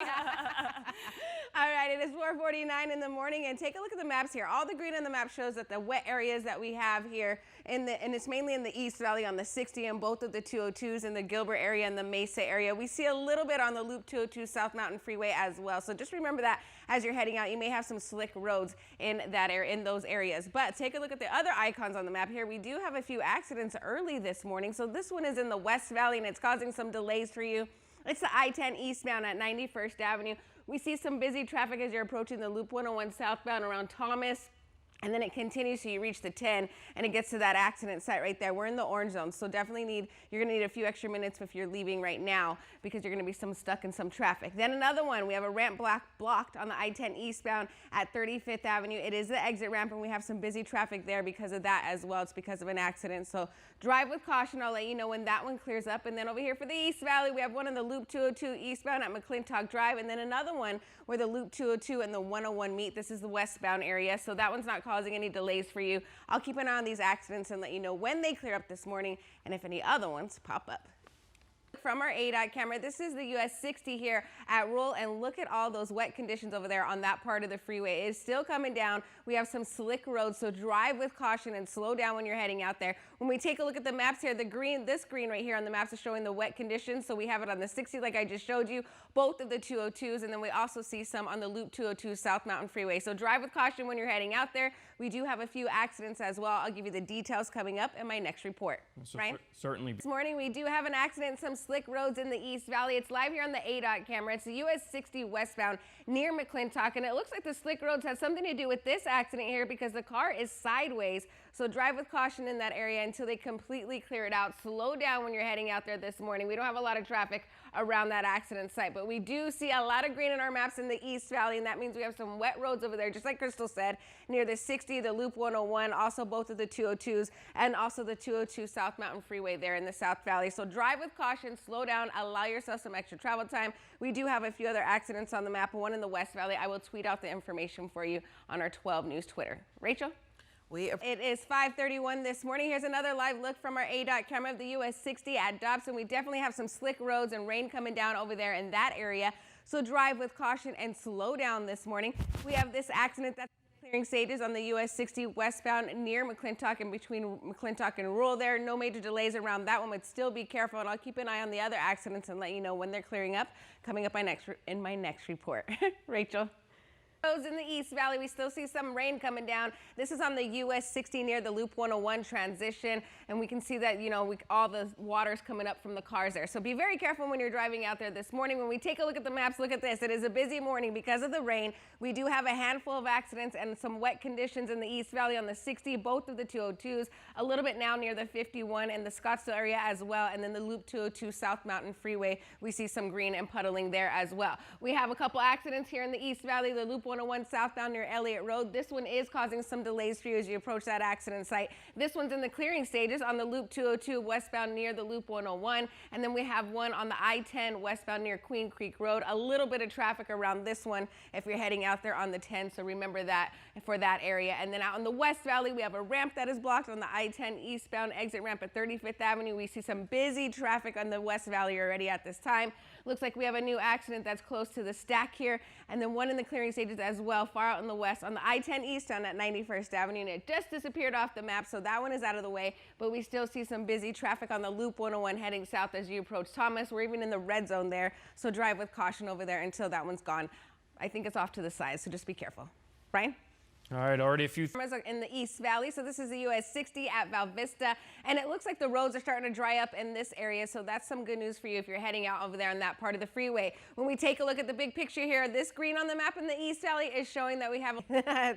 All right, it is 4:49 in the morning, and take a look at the maps here. All the green on the map shows that the wet areas that we have here, and it's mainly in the East Valley on the 60 and both of the 202s in the Gilbert area and the Mesa area. We see a little bit on the Loop 202 South Mountain Freeway as well. So just remember that as you're heading out, you may have some slick roads in that area, in those areas. But take a look at the other icons on the map here. We do have a few accidents early this morning. So this one is in the West Valley, and it's causing some delays for you. It's the I-10 eastbound at 91st Avenue. We see some busy traffic as you're approaching the Loop 101 southbound around Thomas. And then it continues so you reach the 10 and it gets to that accident site right there. We're in the orange zone, so definitely you're gonna need a few extra minutes if you're leaving right now because you're gonna be stuck in some traffic. Then another one, we have a ramp blocked on the I-10 eastbound at 35th Avenue. It is the exit ramp and we have some busy traffic there because of that as well. It's because of an accident, so drive with caution. I'll let you know when that one clears up. And then over here for the East Valley, we have one in the Loop 202 eastbound at McClintock Drive, and then another one where the Loop 202 and the 101 meet. This is the westbound area, so that one's not causing any delays for you. I'll keep an eye on these accidents and let you know when they clear up this morning and if any other ones pop up. From our ADOT camera, this is the US 60 here at Roll, and look at all those wet conditions over there on that part of the freeway. It is still coming down. We have some slick roads, so drive with caution and slow down when you're heading out there. When we take a look at the maps here, this green right here on the maps is showing the wet conditions, so we have it on the 60 like I just showed you, both of the 202s, and then we also see some on the Loop 202 South Mountain Freeway. So drive with caution when you're heading out there. We do have a few accidents as well. I'll give you the details coming up in my next report. So Ryan? Certainly. This morning we do have an accident, some slick roads in the East Valley. It's live here on the ADOT camera. It's the US 60 westbound near McClintock, and it looks like the slick roads has something to do with this accident here because the car is sideways. So drive with caution in that area until they completely clear it out. Slow down when you're heading out there this morning. We don't have a lot of traffic around that accident site, but we do see a lot of green in our maps in the East Valley, and that means we have some wet roads over there, just like Crystal said, near the 60, the Loop 101, also both of the 202s, and also the 202 South Mountain Freeway there in the South Valley. So drive with caution, slow down, allow yourself some extra travel time. We do have a few other accidents on the map, one in the West Valley. I will tweet out the information for you on our 12 News Twitter. Rachel? It is 5:31 this morning. Here's another live look from our ADOT camera of the US 60 at Dobson. We definitely have some slick roads and rain coming down over there in that area. So drive with caution and slow down this morning. We have this accident that's clearing stages on the US 60 westbound near McClintock and between McClintock and Rural there. No major delays around that one, but still be careful. And I'll keep an eye on the other accidents and let you know when they're clearing up coming up in my next report. Rachel? Roads in the East Valley, we still see some rain coming down. This is on the US 60 near the Loop 101 transition, and we can see that, all the water's coming up from the cars there. So be very careful when you're driving out there this morning. When we take a look at the maps, look at this. It is a busy morning because of the rain. We do have a handful of accidents and some wet conditions in the East Valley on the 60, both of the 202s, a little bit now near the 51 and the Scottsdale area as well, and then the Loop 202 South Mountain Freeway. We see some green and puddling there as well. We have a couple accidents here in the East Valley, the Loop 101 southbound near Elliott Road. This one is causing some delays for you as you approach that accident site. This one's in the clearing stages on the Loop 202 westbound near the Loop 101. And then we have one on the I-10 westbound near Queen Creek Road. A little bit of traffic around this one if you're heading out there on the 10. So remember that for that area. And then out in the West Valley, we have a ramp that is blocked on the I-10 eastbound exit ramp at 35th Avenue. We see some busy traffic on the West Valley already at this time. Looks like we have a new accident that's close to the stack here, and then one in the clearing stages as well, far out in the west on the I-10 eastbound at 91st Avenue, and it just disappeared off the map, so that one is out of the way, but we still see some busy traffic on the Loop 101 heading south as you approach Thomas. We're even in the red zone there, so drive with caution over there until that one's gone. I think it's off to the side, so just be careful. Brian? All right, already a few Cameras are in the East Valley, so this is the US 60 at Val Vista, and it looks like the roads are starting to dry up in this area, so that's some good news for you if you're heading out over there on that part of the freeway. When we take a look at the big picture here, this green on the map in the East Valley is showing that we have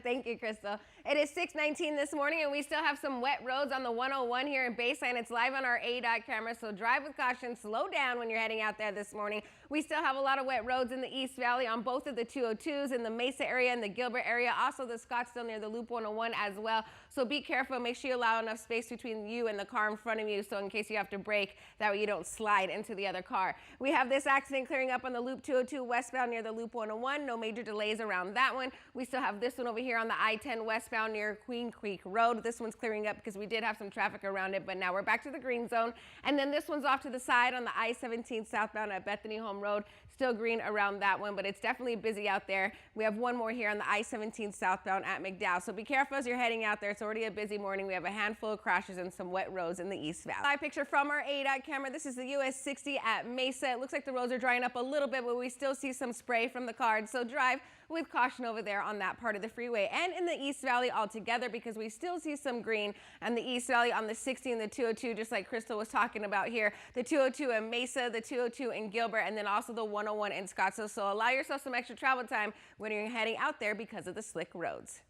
thank you, Crystal. It is 6:19 this morning, and we still have some wet roads on the 101 here in Baseline. It's live on our ADOT camera, so drive with caution, slow down when you're heading out there this morning. We still have a lot of wet roads in the East Valley on both of the 202s, in the Mesa area and the Gilbert area, also the Scottsdale near the Loop 101 as well. So be careful. Make sure you allow enough space between you and the car in front of you, so in case you have to brake, that way you don't slide into the other car. We have this accident clearing up on the Loop 202 westbound near the Loop 101. No major delays around that one. We still have this one over here on the I-10 westbound near Queen Creek Road. This one's clearing up because we did have some traffic around it, but now we're back to the green zone. And then this one's off to the side on the I-17 southbound at Bethany Home Home Road. Still green around that one, but it's definitely busy out there. We have one more here on the I-17 southbound at McDowell. So be careful as you're heading out there. It's already a busy morning. We have a handful of crashes and some wet roads in the East Valley. Live picture from our ADOT camera. This is the US 60 at Mesa. It looks like the roads are drying up a little bit, but we still see some spray from the cars. So drive with caution over there on that part of the freeway and in the East Valley altogether, because we still see some green and the East Valley on the 60 and the 202, just like Crystal was talking about here. The 202 in Mesa, the 202 in Gilbert, and then also the 101 in Scottsdale. So allow yourself some extra travel time when you're heading out there because of the slick roads.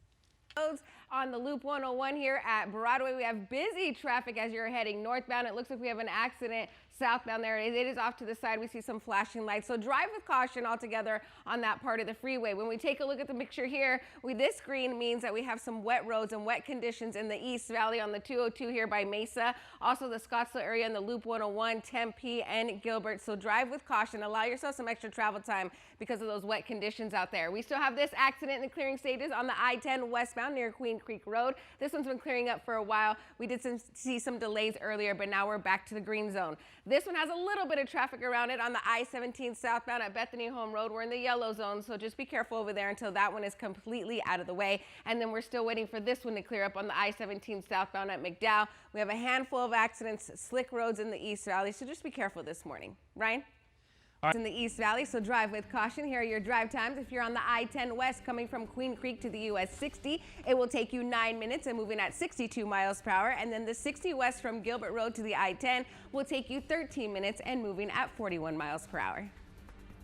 On the Loop 101 here at Broadway, we have busy traffic as you're heading northbound. It looks like we have an accident southbound there. It is off to the side. We see some flashing lights. So drive with caution altogether on that part of the freeway. When we take a look at the picture here, this green means that we have some wet roads and wet conditions in the East Valley on the 202 here by Mesa. Also the Scottsdale area in the Loop 101, Tempe, and Gilbert. So drive with caution. Allow yourself some extra travel time because of those wet conditions out there. We still have this accident in the clearing stages on the I-10 westbound near Queen Creek Road. This one's been clearing up for a while. We did see some delays earlier, but now we're back to the green zone. This one has a little bit of traffic around it on the I-17 southbound at Bethany Home Road. We're in the yellow zone, so just be careful over there until that one is completely out of the way. And then we're still waiting for this one to clear up on the I-17 southbound at McDowell. We have a handful of accidents, slick roads in the East Valley, so just be careful this morning. Ryan? In the East Valley, so drive with caution. Here are your drive times. If you're on the I-10 West coming from Queen Creek to the US 60, it will take you 9 minutes and moving at 62 miles per hour. And then the 60 West from Gilbert Road to the I-10 will take you 13 minutes and moving at 41 miles per hour.